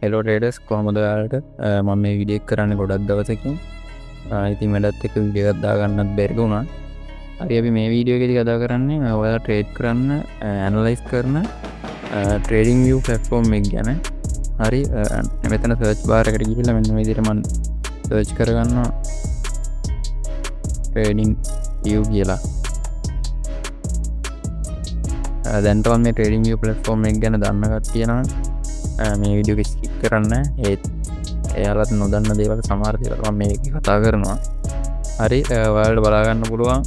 Hello traders කොහොමද ඔයාලට මම මේ වීඩියෝ එක කරන්නේ ගොඩක් දවසකින් ඉතින් වැඩත් එක්ක වීඩියෝ එකක් දාගන්නත් බැරි වුණා. හරි අපි මේ වීඩියෝ එකේදී කතා කරන්නේ ඔයාලා ට්‍රේඩ් කරන්න ඇනලයිස් කරන ට්‍රේඩින් view platform එක ගැන. හරි මෙතන සර්ච් බාර් එකට ගිහිල්ලා මෙන්න මේ විදිහට මම සර්ච් කරගන්නවා ට්‍රේඩින් view කියලා. දැන් තමයි මේ ට්‍රේඩින් view platform එක ගැන දන්න කට්ටිය නම් මේ වීඩියෝ එක ස්කිප් කරන්න. ඒත් එයාලත් නොදන්න දේවල් සමහර දේවල් මම මේක කතා කරනවා. හරි ඔයාලට බලා ගන්න පුළුවන්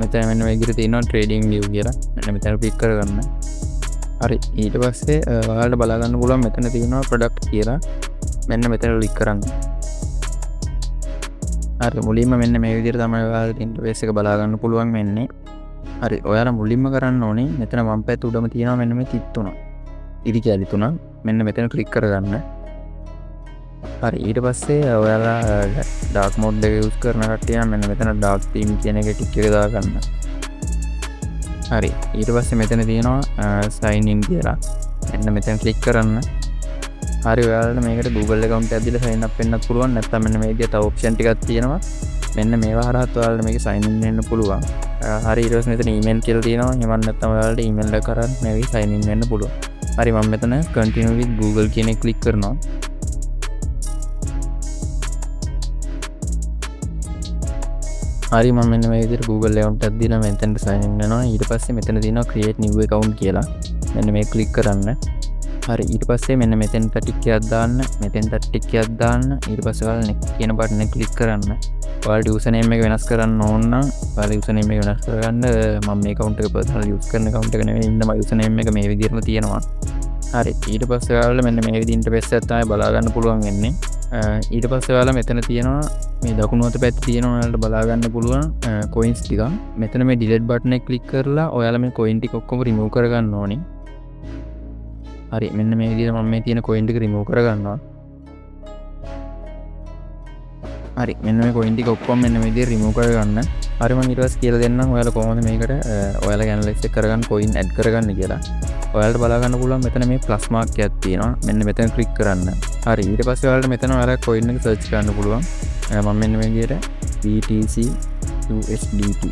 මෙතන මෙන්න මේ විදිහට තියෙනවා ට්‍රේඩින් view කියලා. මෙන්න මෙතන ක්ලික් කරගන්න. හරි ඊට පස්සේ ඔයාලට බලා ගන්න පුළුවන් මෙතන තියෙනවා ප්‍රොඩක්ට් කියලා. මෙන්න මෙතන ක්ලික් කරන්න. හරි මුලින්ම මෙන්න මේ විදිහට තමයි ඔයාලට ඉන්ටර්ෆේස් එක බලා ගන්න පුළුවන් වෙන්නේ. හරි ඔයාලා මුලින්ම කරන්න ඕනේ මෙතන වම් පැත්ත උඩම තියෙනවා මෙන්න මේ තිත් තුනක්. ඉරි කැලි තුනක් මෙන්න මෙතන ක්ලික් කරගන්න. හරි ඊට පස්සේ ඔයාලා ඩාර්ක් මෝඩ් එක යූස් කරන කට්ටිය නම් මෙන්න මෙතන ඩාර්ක් තීම් කියන එක ටික් එක දාගන්න. හරි ඊට පස්සේ මෙතන තියෙනවා සයින් ඉන් කියලා. මෙන්න මෙතන ක්ලික් කරන්න. හරි ඔයාලට මේකට Google account එකක් දීලා sign up වෙන්නත් පුළුවන්. නැත්නම් මෙන්න මේ විදිහට option ටිකක් තියෙනවා. මෙන්න මේවා හරහත් ඔයාලට මේක sign in වෙන්න පුළුවන්. හරි ඊට පස්සේ මෙතන email කියලා තියෙනවා. එහෙම නැත්නම් ඔයාලට email එක කරන් මේක sign in වෙන්න පුළුවන්. හරි මම මෙතන continue with Google කියන එක ක්ලික් කරනවා. හරි මම මෙන්න මේ විදිහට Google account එකක් දීලා මෙතෙන්ට sign in වෙනවා. ඊට පස්සේ මෙතන තියෙනවා create new account කියලා. මෙන්න මේක ක්ලික් කරන්න. හරි ඊට පස්සේ මෙන්න මෙතෙන්ට ටික් එකක් දාන්න. මෙතෙන්ට ටික් එකක් දාන්න. ඊට පස්සේ ඔයාලා next කියන බටන් එක ක්ලික් කරන්න. ඔයාලට යූසර් නේම් එක වෙනස් කරන්න ඕන නම් ඔයාලා යූසර් නේම් එක වෙනස් කරගන්න. මම මේ account එක personal use කරන account එක නෙවෙයි. ඉන්න මම යූසර් නේම් එක මේ විදිහටම තියෙනවා. හරි ඊට පස්සේ ඔයාලා මෙන්න මේ විදිහට ඉන්ටර්ෆේස් එකක් තමයි බලා ගන්න පුළුවන් වෙන්නේ. ඊට පස්සේ ඔයාලා මෙතන තියෙනවා මේ දකුණු අත පැත්තේ තියෙනවා ඔයාලට බලා ගන්න පුළුවන් coins ටික. මෙතන මේ delete button එක ක්ලික් කරලා ඔයාලා මේ coin ටික ඔක්කොම remove කරගන්න ඕනේ. හරි මෙන්න මේ විදිහට මම මේ තියෙන coin ටික remove කරගන්නවා. හරි මෙන්න මේ coin ටික ඔක්කොම මෙන්න මේ විදිහට remove කරගන්න. හරි මම ඊට පස්සේ කියලා දෙන්නම් ඔයාලා කොහොමද මේකට ඔයාලා analyze එක කරගන්න coin add කරගන්න කියලා. ඔයාලට බලා ගන්න පුළුවන් මෙතන මේ plus mark එකක් තියෙනවා. මෙන්න මෙතන ක්ලික් කරන්න. හරි ඊට පස්සේ ඔයාලට මෙතන ඔයාලා coin එක search කරන්න පුළුවන්. මම මෙන්න මේ විදිහට BTC USDT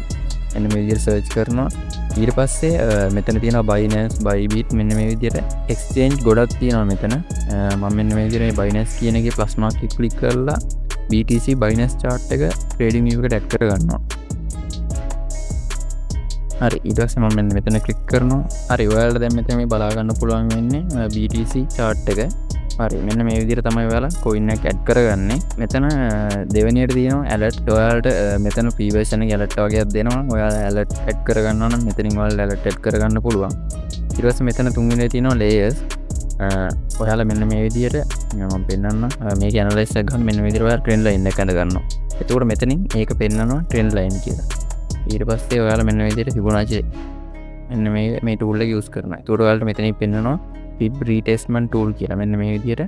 මෙන්න මේ විදිහට search කරනවා. ඊට පස්සේ මෙතන තියෙනවා Binance, Bybit මෙන්න මේ විදිහට exchange ගොඩක් තියෙනවා මෙතන. මම මෙන්න මේ විදිහට මේ Binance කියන එකේ plus mark එක ක්ලික් කරලා BTC Binance chart එක trading view එකට add කරගන්නවා. හරි ඊට පස්සේ මම මෙන්න මෙතන ක්ලික් කරනවා. හරි ඔයාලට දැන් මෙතන මේ බලා ගන්න පුළුවන් වෙන්නේ BTC chart එක. හරි මෙන්න මේ විදිහට තමයි ඔයාලා coin එක add කරගන්නේ. මෙතන දෙවෙනියට තියෙනවා alert. ඔයාලට මෙතන free version එක alert වගේක් දෙනවා. ඔයාලා alert add කරගන්නවා නම් මෙතනින් ඔයාලා alert add කරගන්න පුළුවන්. ඊට පස්සේ මෙතන තුන්වෙනියට තියෙනවා layers. ඔයාලා මෙන්න මේ විදිහට මම පෙන්නන්න මේක ඇනලයිස් එක ගන්න මෙන්න මේ විදිහට ඔයාලා ට්‍රෙන්ඩ් ලයින් එක අඳ ගන්නවා. එතකොට මෙතනින් ඒක පෙන්නනවා ට්‍රෙන්ඩ් ලයින් කියලා. ඊට පස්සේ ඔයාලා මෙන්න මේ විදිහට Fibonacci මෙන්න මේ tool එක use කරනවා. එතකොට ඔයාලට මෙතනින් පෙන්නනවා Fib retracement tool කියලා. මෙන්න මේ විදිහට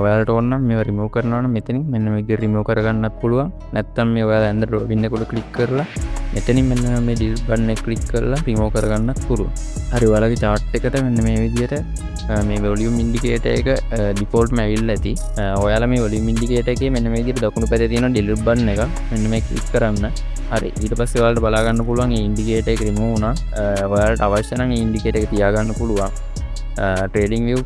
ඔයාලට ඕන නම් මේව remove කරනවා නම් මෙතනින් මෙන්න මේ විදිහට remove කරගන්නත් පුළුවන්. නැත්නම් මේ ඔයාලා ඇඳ වින්න කොට click කරලා මෙතනින් මෙන්න මේ delete button එක click කරලා remove කරගන්නත් පුළුවන්. හරි ඔයාලගේ chart එකට මෙන්න මේ විදිහට මේ volume indicator එක default ම ඇවිල්ලා ඇති. ඔයාලා මේ volume indicator එකේ මෙන්න මේ විදිහට දකුණු පැත්තේ තියෙන delete button එක මෙන්න මේ click කරන්න. හරි ඊට පස්සේ ඔයාලට බලා ගන්න පුළුවන් මේ indicator එක remove වුණා. ඔයාලට අවශ්‍ය නම් මේ indicator එක තියාගන්න පුළුවන්. trading view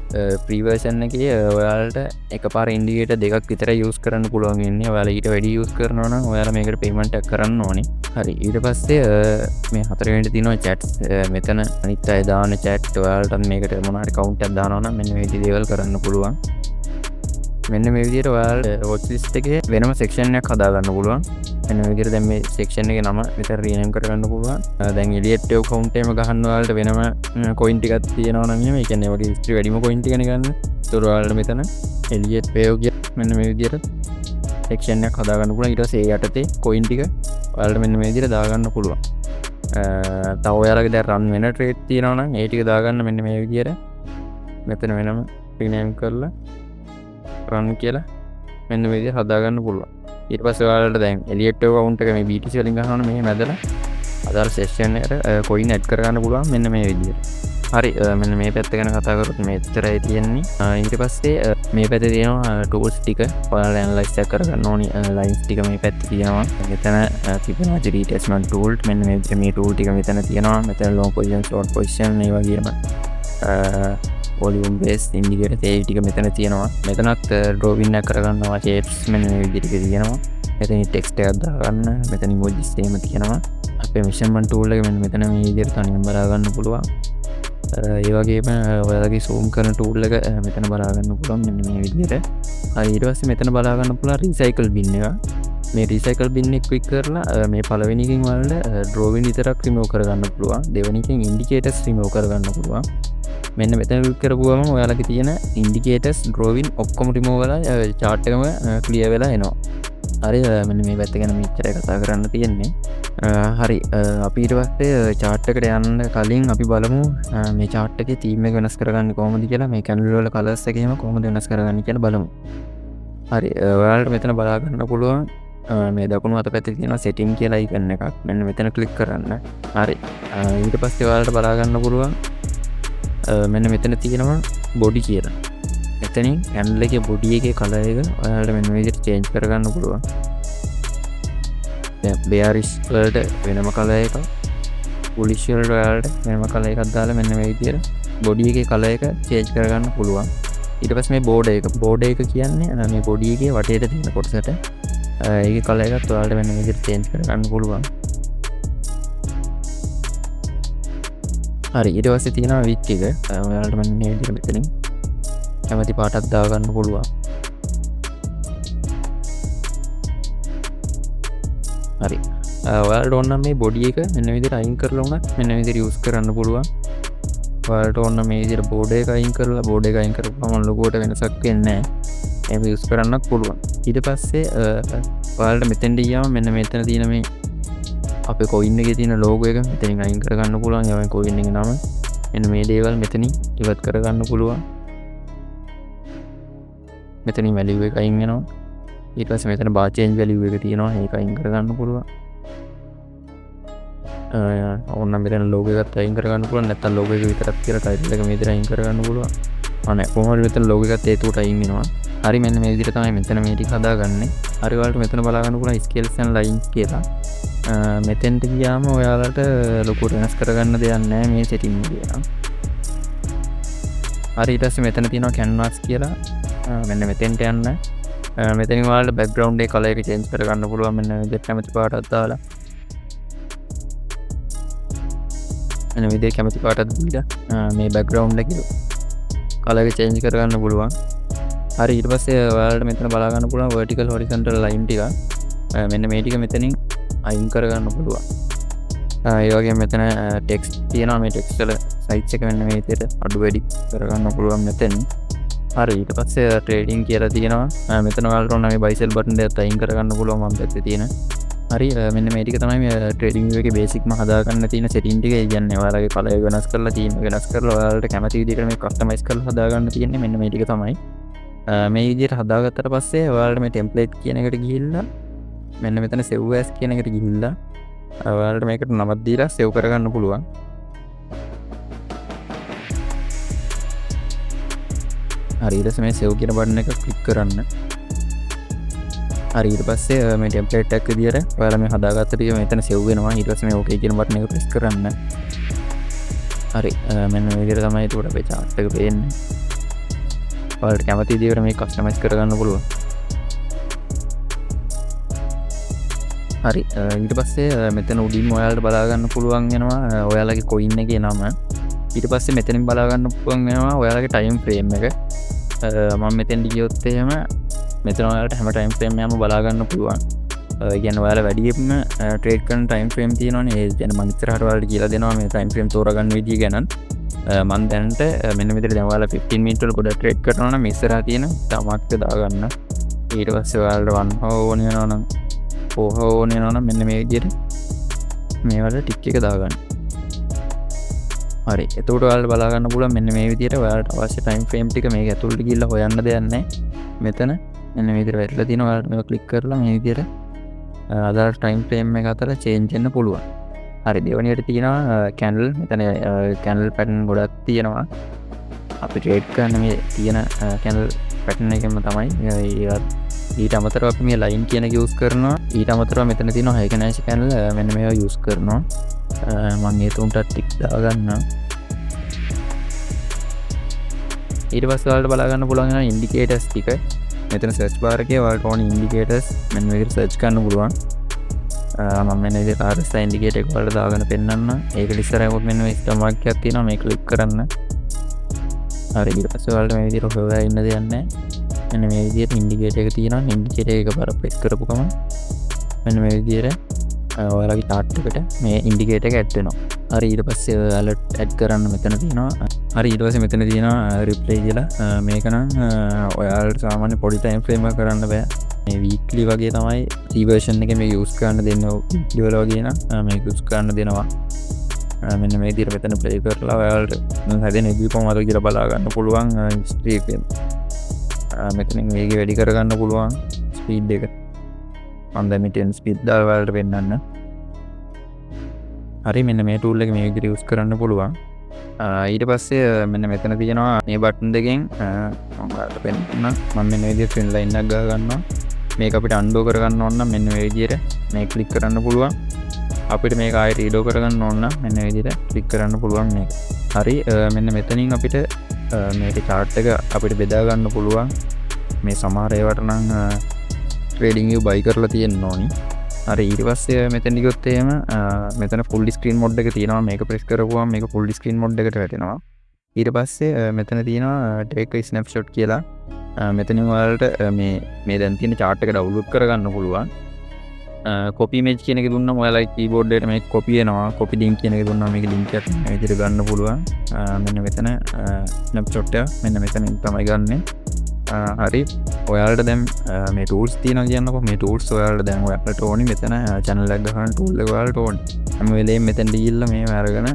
free version එකේ ඔයාලට එකපාර indicator දෙකක් විතර use කරන්න පුළුවන් වෙන්නේ. ඔයාලා ඊට වැඩි use කරනවා නම් ඔයාලා මේකට payment එකක් කරන්න ඕනේ. හරි ඊට පස්සේ මේ හතරවෙනිට තියෙනවා chats. මෙතන අනිත් අය දාන chat ඔයාලට මේකට මොන හරි account එකක් දානවා නම් මෙන්න මේ විදිහේ දේවල් කරන්න පුළුවන්. මෙන්න මේ විදිහට ඔයාලා watch list එකේ වෙනම section එකක් හදා ගන්න පුළුවන්. මෙන්න මේ විදිහට දැන් මේ section එකේ නම විතර rename කරගන්න පුළුවන්. දැන් Elliott account එකේම ගහන්න ඔයාලට වෙනම coin ටිකක් තියෙනවා නම් එහෙම. ඒ කියන්නේ ඔයාලගේ history වැඩිම coin ටිකනේ ගන්න. ඒතකොට ඔයාලට මෙතන Elliott Pay කියලා මෙන්න මේ විදිහට section එකක් හදා ගන්න පුළුවන්. ඊට පස්සේ ඒ යටතේ coin ටික ඔයාලට මෙන්න මේ විදිහට දාගන්න පුළුවන්. තව ඔයාලගේ දැන් run වෙන trade තියෙනවා නම් ඒ ටික දාගන්න මෙන්න මේ විදිහට මෙතන වෙනම rename කරලා run කියලා මෙන්න මේ විදිහට හදා ගන්න පුළුවන්. ඊට පස්සේ ඔයාලට දැන් Elliott account එක මේ BTC වලින් ගහනවා නම් මෙහෙම ඇදලා අදාළ session එකට coin add කර ගන්න පුළුවන් මෙන්න මේ විදිහට. හරි මෙන්න මේ පැත්ත ගැන කතාකරත් මෙච්චරයි තියෙන්නේ. ඊට පස්සේ මේ පැත තියෙනවා ටූල්ස් ටික ඔයාලා ඇනලයිස් කරගන්න ඕනි ලයින්ස් ටික මේ පැත්තේ තියෙනවා. මෙතන තිබෙනවා රීටෙස්ට්මන්ට් ටූල්. මෙන්න මේ ටූල් ටික මෙතන තියෙනවා. මෙතන ලොං පොසිෂන් ෂෝට් පොසිෂන් ඒ වගේම වොලියුම් බේස් ඉන්ඩිකේටර් ඒ ටික මෙතන තියෙනවා. මෙතනත් ඩ්‍රෝවින් එක කරගන්නවා ෂේප්ස් මෙන්න මේ විදිහට තියෙනවා. මෙතන ටෙක්ස්ට් එකක් දාගන්න. මෙතන ඉමෝජිස් එහෙම තියෙනවා. අපේ මෙෂර්මන්ට් ටූල් එක මෙන්න මෙතන මේ විදිහට තනියම බලා ගන්න පුළුවන්. ඒ වගේම ඔයාලගේ සූම් කරන ටූල් එක මෙතන බලාගන්න පුළුවන් මෙන්න මේ විදිහට. ඊට පස්සේ මෙතන බලාගන්න පුළුවන් රීසයිකල් බින් එක. මේ රීසයිකල් බින් එක ක්ලික් කරලා මේ පළවෙනි එකෙන් ඔයාලට ඩ්‍රෝවින් විතරක් රිමූව් කරගන්න පුළුවන්. දෙවෙනි එකෙන් ඉන්ඩිකේටර්ස් රිමූව් කරගන්න පුළුවන්. මෙන්න මෙතන ක්ලික් කරපුවම ඔයාලගේ තියෙන ඉන්ඩිකේටර්ස් ඩ්‍රෝවින් ඔක්කොම රිමූව් වෙලා chart එකම ක්ලියර් වෙලා එනවා. හරි මෙන්න මේ පැත්ත ගැන මෙච්චරයි කතා කරන්න තියෙන්නේ. හරි අපි ඊට පස්සේ chart එකට යන්න කලින් අපි බලමු මේ chart එකේ theme එක වෙනස් කරගන්නේ කොහොමද කියලා. මේ candle වල colours එක එහෙම කොහොමද වෙනස් කරගන්නේ කියලා බලමු. හරි ඔයාලට මෙතන බලා ගන්න පුළුවන් මේ දකුණු අත පැත්තේ තියෙනවා setting කියලා icon එකක්. මෙන්න මෙතන click කරන්න. හරි ඊට පස්සේ ඔයාලට බලා ගන්න පුළුවන් මෙන්න මෙතන තියෙනවා body කියලා. මෙතනින් candle එකේ body එකේ color එක ඔයාලට මෙන්න මේ විදිහට change කරගන්න පුළුවන්. දැන් bearish වලට වෙනම color එකක්, bullish වලට ඔයාලට වෙනම color එකක් දාලා මෙන්න මේ විදිහට body එකේ color එක change කරගන්න පුළුවන්. ඊට පස්සේ මේ border එක කියන්නේ මේ body එකේ වටේට තියෙන කොටසට ඒකේ color එකත් ඔයාලට මෙන්න මේ විදිහට change කරගන්න පුළුවන්. හරි ඊට පස්සේ තියෙනවා wick එක. ඔයාලට මෙන්න මේ විදිහට මෙතනින් කැමති පාටක් දාගන්න පුළුවන්. හරි ඔයාලට ඕන නම් මේ බොඩි එක මෙන්න විදිහට අයින් කරලා උනත් මෙන්න විදිහට යූස් කරන්න පුළුවන්. ඔයාලට ඕන මේ විදිහට බෝඩ් එක අයින් කරලා බෝඩ් එක අයින් කරපුවම ලොගෝට වෙනසක් වෙන්නේ නැහැ. ඒක යූස් කරන්නත් පුළුවන්. ඊට පස්සේ ඔයාලට මෙතෙන්ට ගියාම මෙන්න මෙතන තියෙන මේ අපේ කොයින් එකේ තියෙන ලෝගෝ එක මෙතනින් අයින් කරගන්න පුළුවන්. ඒ කොයින් එකේ නම මෙන්න මේ දේවල් මෙතනින් ඉවත් කරගන්න පුළුවන්. මෙතනින් වැලියු එක අයින් වෙනවා. ඊට පස්සේ මෙතන bar change value එක තියෙනවා. ඒක අයින් කරගන්න පුළුවන්. ඕනනම් මෙතන logo එකත් අයින් කරගන්න පුළුවන්. නැත්නම් logo එක විතරක් කියලා title එක මේ විදිහට අයින් කරගන්න පුළුවන්. අනේ කොහොමද මෙතන logo එකත් ඒකට අයින් වෙනවා. හරි මෙන්න මේ විදිහට තමයි මෙතන මේ ටික හදාගන්නේ. හරි ඔයාලට මෙතන බලා ගන්න පුළුවන් scales and lines කියලා. මෙතෙන්ට ගියාම ඔයාලට ලොකු වෙනස් කරගන්න දෙයක් නැහැ මේ setting එකේ. හරි ඊට පස්සේ මෙතන තියෙනවා canvas කියලා. මෙන්න මෙතෙන්ට යන්න. මෙතනින් ඔයාලට background එකේ color එක change කරගන්න පුළුවන්. මෙන්න විදිහට කැමති පාටක් දාලා. මෙන්න විදිහට කැමති පාටක් දීලා මේ background එකේ color එක change කරගන්න පුළුවන්. හරි ඊට පස්සේ ඔයාලට මෙතන බලා ගන්න පුළුවන් vertical horizontal line ටික. මෙන්න මේ ටික මෙතනින් අයින් කරගන්න පුළුවන්. ඒ වගේම මෙතන text තියෙනවා. මේ text වල size එක මෙන්න මේ විදිහට අඩු වැඩි කරගන්න පුළුවන් මෙතන. හරි ඊට පස්සේ ට්‍රේඩින් කියලා තියෙනවා. මෙතන ඔයාලට ඕන මේ buy sell button එකත් අයින් කරගන්න පුළුවන් මම පැත්තේ තියෙන. හරි මෙන්න මේ ටික තමයි මේ ට්‍රේඩින් view එකේ බේසික්ම හදාගන්න තියෙන setting ටික. ඒ කියන්නේ ඔයාලගේ color එක වෙනස් කරලා theme එක වෙනස් කරලා ඔයාලට කැමති විදිහට මේ customize කරලා හදාගන්න තියෙන්නේ මෙන්න මේ ටික තමයි. මේ විදිහට හදාගත්තට පස්සේ ඔයාලට මේ template කියන එකට ගිහිල්ලා මෙන්න මෙතන save as කියන එකට ගිහිල්ලා ඔයාලට මේකට නමක් දීලා save කරගන්න පුළුවන්. හරි ඊට පස්සේ මේ save කියන බටන් එක ක්ලික් කරන්න. හරි ඊට පස්සේ මේ ටෙම්ප්ලේට් එකක් විදියට ඔයාලා මේ හදාගත්ත ටික මෙතන save වෙනවා. ඊට පස්සේ මේ okay කියන බටන් එක ප්‍රෙස් කරන්න. හරි මෙන්න මේ විදියට තමයි ඒක අපේ chart එක පේන්නේ. ඔයාලට කැමති විදියට මේ කස්ටමයිස් කරගන්න පුළුවන්. හරි ඊට පස්සේ මෙතන උඩින් ඔයාලට බලා ගන්න පුළුවන් වෙනවා ඔයාලගේ coin එකේ නම. ඊට පස්සේ මෙතනින් බලා ගන්න පුළුවන් වෙනවා ඔයාලගේ time frame එක. මම මෙතෙන්ට ගියොත් එහෙම මෙතන ඔයාලට හැම time frame එකම බලා ගන්න පුළුවන්. ඒ කියන්නේ ඔයාලා වැඩියෙන්ම trade කරන time frame තියෙනවනේ. ඒ කියන්නේ මම ඉස්සරහට ඔයාලට කියලා දෙනවා මේ time frame තෝරගන්න විදිය ගැන. මම දැනට මෙන්න මෙතන දැන් ඔයාලා 15 minute වල ගොඩක් trade කරනවා නම් මේ ඉස්සරහා තියෙන තමක්ක දාගන්න. ඊට පස්සේ ඔයාලට 1 hour ඕන වෙනවා නම් 4 hour ඕන වෙනවා නම් මෙන්න මේ විදියට මේ වල ටික් එක දාගන්න. හරි එතකොට ඔයාලට බලා ගන්න පුළුවන් මෙන්න මේ විදියට ඔයාලට අවශ්‍ය time frame ටික මේක ඇතුළට ගිහිල්ලා හොයන්න දෙයක් නැහැ. මෙතන මෙන්න මේ විදියට වැටලා තියෙනවා. ඔයාලට මේක ක්ලික් කරලා මේ විදියට අදාළ time frame එක අතර change වෙන්න පුළුවන්. හරි දෙවනියට තියෙනවා කැනල් මෙතන කැනල් පැටන් ගොඩක් තියෙනවා අපි ට්‍රේඩ් කරන්න මේ තියෙන කැනල් පැටන එකම තමයි ඊට අමතර අප මේ ලයින් කියන යස් කරනවා ඊට අමතර මෙතන තින හයකනෑශ කැනල් මෙන්න මේ යස් කරනවා මං ඒතුන්ටත් ටික් දාගන්න ඊට පස්වලට බලාගන්න පුළන්ගෙන ඉන්ඩිකේටස් ටික මෙතන සර්ච් බාරකය වලට ඕන ඉන්ඩිකේටස් මෙන් විදිහට සර්ච් කරන්න පුළුවන් මම මෙන්න විදිහට RSI ඉන්ඩිකේටර් එක වලට දාගෙන පෙන්නන්න ඒක ඉස්සරහට මෙන්න ස්ටොක් මාකට් එකක් තියෙනවා මේ ක්ලික් කරන්න හරි ඊට පස්සේ ඔයාලට මේ විදිහට හොයලා ඉන්න දෙයක් නැහැ මෙන්න මේ විදිහට ඉන්ඩිකේටර් එක තියෙනවා ඉන්ඩිකේටර් එක පාර ප්‍රෙස් කරපු ගමන් මෙන්න මේ විදිහට ඔයාලගේ chart එකට මේ ඉන්ඩිකේටර් එක ඇඩ් වෙනවා හරි ඊට පස්සේ ඔයාලට ඇඩ් කරන්න මෙතන තියෙනවා හරි ඊට පස්සේ මෙතන තියෙනවා රිප්ලයි කියලා මේක නම් ඔයාලට සාමාන්‍ය පොඩි ටයිම් ෆ්‍රේම් එකක් කරන්න බෑ මේ වීක්ලි වගේ තමයි ටී වර්ෂන් එක මේ යූස් කරන්න දෙන්න වීක්ලි වල වගේ නම් මේක යූස් කරන්න දෙනවා මෙන්න මේ විදිහට මෙතන ප්ලේ කරලා ඔයාලට හැදෙන ඉදිරි කොහමද කියලා බලා ගන්න පුළුවන් හිස්ටරි එකෙන් මෙතනින් වේගය වැඩි කරගන්න පුළුවන් ස්පීඩ් එක මම දැන් මේ 10 ස්පීඩ් දාලා ඔයාලට පෙන්නන්න හරි මෙන්න මේ ටූල් එක මේ විදිහට යූස් කරන්න පුළුවන් ඊට පස්සේ මෙන්න මෙතන තියෙනවා මේ බටන් දෙකෙන් මම ඔයාලට පෙන්නන්න මම මෙන්න මේ විදිහට ට්‍රෙන්ඩ් ලයින් එකක් ගා ගන්නවා මේක අපිට අන්ඩෝ කරගන්න ඕන නම් මෙන්න මේ විදිහට මේ ක්ලික් කරන්න පුළුවන් අපිට මේක ආයෙ රීඩෝ කරගන්න ඕන නම් මෙන්න මේ විදිහට ක්ලික් කරන්න පුළුවන් මේක. හරි මෙන්න මෙතනින් අපිට මේකේ chart එක අපිට බෙදා ගන්න පුළුවන්. මේ සමහර ඒවාට නම් trading view buy කරලා තියෙන්න ඕනි. හරි ඊට පස්සේ මෙතන ගියොත් එහෙම මෙතන full screen mode එක තියෙනවා. මේක press කරපුවම මේක full screen mode එකට වැටෙනවා. ඊට පස්සේ මෙතන තියෙනවා take a snapshot කියලා. මෙතනින් ඔයාලට මේ දැන් තියෙන chart එක download කරගන්න පුළුවන්. කොපි ඉමේජ් කියන එක දුන්නාම ඔයාලා කීබෝඩ් එකට මේක කොපි වෙනවා කොපි ලින්ක් කියන එක දුන්නාම මේක ලින්ක් එකක් මේ විදිහට ගන්න පුළුවන් මෙන්න මෙතන ස්නැප්ෂොට් එක මෙන්න මෙතනින් තමයි ගන්නෙ හරි ඔයාලට දැන් මේ ටූල්ස් තියෙනවා කියන්නකො මේ ටූල්ස් ඔයාලට දැන් ඔයාලට ඕනි මෙතන channel එක ගන්න ටූල් එක ඔයාලට ඕනි හැම වෙලේම මෙතෙන් ගිහිල්ලා මේව අරගෙන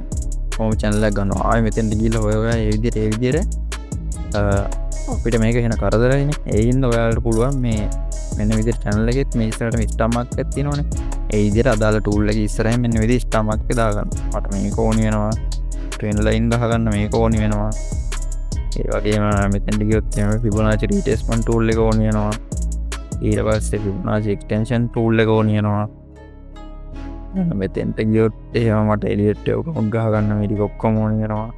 කොහොම channel එක ගන්නවා ආයෙ මෙතෙන් ගිහිල්ලා ඔය ඒ විදිහට අපිට මේක එන කරදරයිනේ ඒ හින්දා ඔයාලට පුළුවන් මේ මෙන්න විදිහට channel එකෙත් මේ ඉස්සරහට මේ star mark එකක් තියෙනවනේ ඒ විදිහට අදාළ tool එක ඉස්සරහින් මෙන්න විදිහට star mark එක දාගන්න මට මේක ඕනි වෙනවා trend line දාගන්න මේක ඕනි වෙනවා ඒ වගේම මෙතෙන්ට ගියොත් එහෙනම් Fibonacci retracement tool එක ඕනි වෙනවා ඊට පස්සේ Fibonacci extension tool එක ඕනි වෙනවා මෙතෙන්ට ගියොත් එහෙනම් මට එලියට account ගහගන්න මේ ටික ඔක්කොම ඕනි වෙනවා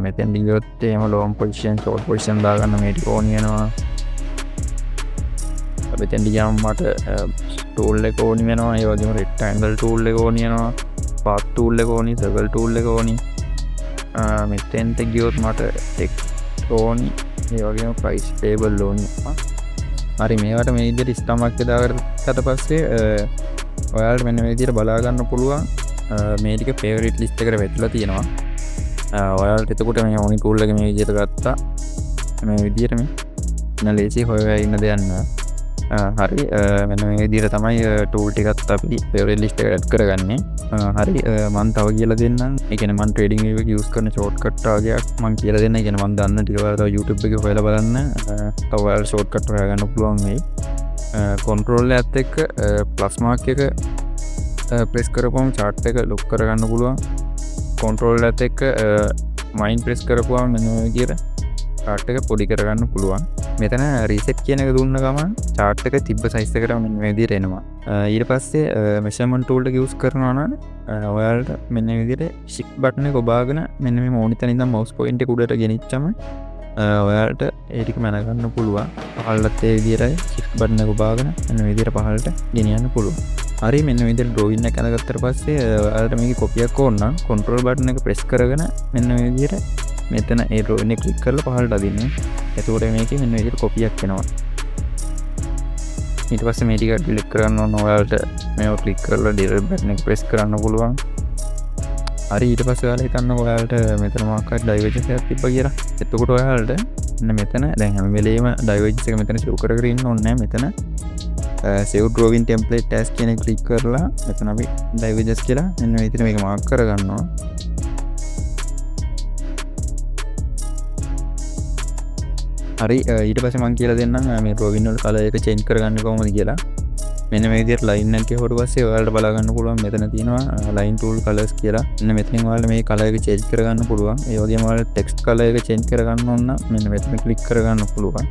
මෙතෙන් ගියොත් එහෙම long position short position දාගන්න මේ ටික ඕනි වෙනවා මෙතෙන් ගියාම මට ටූල් එක ඕනි වෙනවා ඒ වගේම rectangle tool එක ඕනි වෙනවා path tool එක ඕනි circle tool එක ඕනි මෙතෙන්ට ගියොත් මට text ඕනි ඒ වගේම price table ඕනි හරි මේවට මේ විදිහට star mark එක දාගත්තට පස්සේ ඔයාලට මෙන්න මේ විදිහට බලා ගන්න පුළුවන් මේ ටික favorite list එකට වැටලා තියෙනවා ඔයාලට එතකොට මේ ඕනි tool එක මේ විදිහට ගත්තා මේ විදිහට මේ ලේසි හොයලා ඉන්න දෙයක් නෑ හරි මෙන්න මේ විදිහට තමයි ටූල් ටිකත් අපි favorite list එකට ඇඩ් කරගන්නේ හරි මම තව කියලා දෙන්නම් ඒ කියන්නේ මම trading view එක use කරන shortcut වගේක් මම කියලා දෙන්න. ඒ කියන්නේ මම දන්න ටික ඔයාලා තව YouTube එකේ හොයලා බලන්න තව ඔයාලා shortcut හොයාගන්න පුළුවන් වෙයි. control එකත් එක්ක plus mark එක press කරපුවම chart එක lock කරගන්න පුළුවන්. control එකත් එක්ක mind press කරපුවම මෙන්න මේ විදිහට chart එක පොඩි කරගන්න පුළුවන්. මෙතන reset කියන එක දුන්න ගමන් chart එක තිබ්බ size එකට මෙන්න මේ විදිහට එනවා. ඊට පස්සේ measurement tool එක use කරනවා නම් ඔයාලට මෙන්න මේ විදිහට shift button එක ඔබාගෙන මෙන්න මේ මොනිටර් ඉඳන් mouse point එක උඩට ගෙනිච්චම ඔයාලට ඒ ටික මැන ගන්න පුළුවන්. පහළට ඒ විදිහටයි shift button එක ඔබාගෙන මෙන්න මේ විදිහට පහළට ගෙනියන්න පුළුවන්. හරි මෙන්න මේ විදිහට drawing එක අඳගත්තට පස්සේ ඔයාලට මේකේ copy එකක් ඕන නම් control button එක press කරගෙන මෙන්න මේ විදිහට මෙතන ඒ drawing එක click කරලා පහළට අදින්න. එතකොට මේකේ මෙන්න මේ විදිහට copy එකක් එනවා. ඊට පස්සේ මේ ටික delete කරන්න ඕන ඔයාලට මේව click කරලා delete button එක press කරන්න පුළුවන්. හරි ඊට පස්සේ ඔයාලා හිතන්න ඔයාලට මෙතන මොකක් හරි divergence එකක් තිබ්බා කියලා. එතකොට ඔයාලට මෙතන දැන් හැම වෙලේම divergence එක මෙතන show කරගෙන ඉන්න ඕනේ නැහැ. මෙතන save drawing template as කියන එක click කරලා මෙතන අපි divergence කියලා මෙන්න මේ විදිහට මේක mark කරගන්නවා. හරි ඊට පස්සේ මම කියලා දෙන්නම් මේ drawing වල color එක change කරගන්නේ කොහොමද කියලා. මෙන්න මේ විදිහට ලයින් එකක් ගියවට පස්සේ ඔයාලට බලා ගන්න පුළුවන් මෙතන තියෙනවා ලයින් ටූල් කලර්ස් කියලා. මෙන්න මෙතනින් ඔයාලට මේ කලර් එක චේන්ජ් කර ගන්න පුළුවන්. ඒ වගේම ඔයාලට ටෙක්ස්ට් කලර් එක චේන්ජ් කර ගන්න ඕන නම් මෙන්න මෙතන ක්ලික් කර ගන්න පුළුවන්.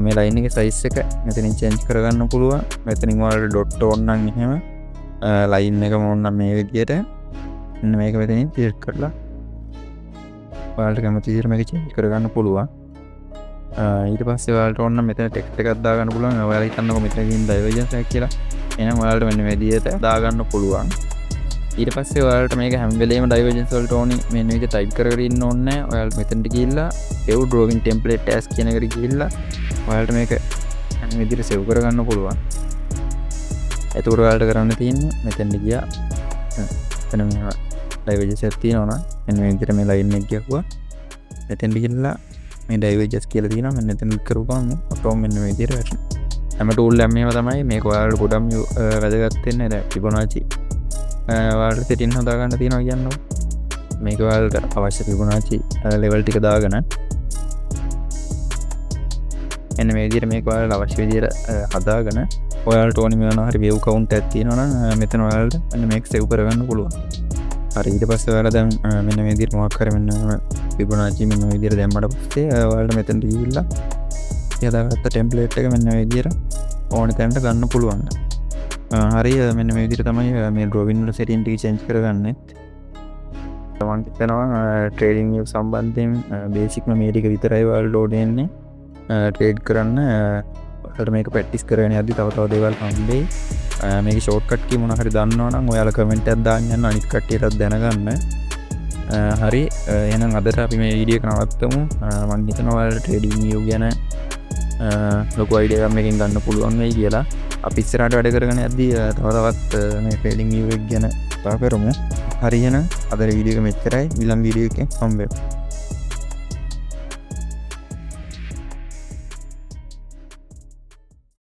මේ ලයින් එකේ සයිස් එක මෙතනින් චේන්ජ් කර ගන්න පුළුවන්. මෙතනින් ඔයාලට ඩොට් ඕන නම් එහෙම ලයින් එකම ඕන නම් මේ විදිහට මෙන්න මේක මෙතනින් ක්ලික් කරලා ඔයාලට කැමති විදිහට මේක චේන්ජ් කර ගන්න පුළුවන්. ඊට පස්සේ ඔයාලට ඕන නම් මෙතන ටෙක්ස්ට් එකක් දාගන්න පුළුවන්. ඔයාලා හිතන්නකො මෙතන තියෙන ඩයිවර්ජන්ස් එකක් කියලා. එහෙනම් ඔයාලට මෙන්න මේ විදිහට දාගන්න පුළුවන්. ඊට පස්සේ ඔයාලට මේක හැම වෙලේම ඩයිවර්ජන්ස් වලට ඕනි මෙන්න මේ විදිහට ටයිප් කරගෙන ඉන්න ඕනේ නැහැ. ඔයාලට මෙතනට ගිහිල්ලා save drawing template as කියන එකට ගිහිල්ලා ඔයාලට මේක මේ විදිහට save කරගන්න පුළුවන්. එතකොට ඔයාලට කරන්න තියෙන්නේ මෙතනට ගියා. එතන මේ ඩයිවර්ජන්ස් එකක් තියෙනවා නම් මෙන්න මේ විදිහට මේ ලයින් එක ගියකුවා. මෙතෙන් ගිහිල්ලා මේ ඩයිවර්ජන්ස් කියලා තියෙනවා. මෙන්න එතන ක්ලික් කරපුවම ඔටෝම මෙන්න මේ විදිහට වැටෙනවා. හැම ටූල් එකක්ම මේව තමයි. මේක ඔයාලට ගොඩක් වැදගත් වෙන්නේ. දැන් Fibonacci ඔයාලට setting හදා ගන්න තියෙනවා කියනවා. මේක ඔයාලට අවශ්‍ය Fibonacci level ටික දාගෙන එන්න මේ විදිහට මේක ඔයාලට අවශ්‍ය විදිහට හදාගෙන ඔයාලට ඕනි මොනවා හරි view count එකක් තියෙනවා නම් මෙතන ඔයාලට මෙන්න මේක save කරගන්න පුළුවන්. හරි ඊට පස්සේ ඔයාලා දැන් මෙන්න මේ විදිහට මොකක් හරි මෙන්න Fibonacci මෙන්න මේ විදිහට දැම්මට පස්සේ ඔයාලට මෙතනට ගිහිල්ලා හදාගත්ත ටෙම්ප්ලේට් එක මෙන්න මේ විදිහට ඕන තැනට ගන්න පුළුවන්. හරි මෙන්න මේ විදිහට තමයි මේ drawing වල setting ටික change කරගන්නේ. මම හිතනවා trading view සම්බන්ධයෙන් බේසික්ම මේ ටික විතරයි ඔයාලට ඕනේ වෙන්නේ. ට්‍රේඩ් කරන්න ඔයාලට මේක ප්‍රැක්ටිස් කරගෙන යද්දි තව තව දේවල් හම්බෙයි. මේක ෂෝට්කට් කී මොනවා හරි දන්නවනම් ඔයාලා කමෙන්ට් එකක් දාන්න යන්න අනිත් කට්ටියටත් දැනගන්න. හරි එහෙනම් අදට අපි මේ වීඩියෝ එක නවත්තමු. මම හිතනවා ඔයාලට ට්‍රේඩින් view ගැන ලොකු අයිඩියා එකක් මේකෙන් ගන්න පුළුවන් වෙයි කියලා. අපි ඉස්සරහට වැඩ කරගෙන යද්දී තව තවත් මේ ට්‍රේඩින් view එක ගැන කතා කරමු. හරි එහෙනම් අද වීඩියෝ එක මෙච්චරයි. ඊළඟ වීඩියෝ එකෙන් හම්බෙමු.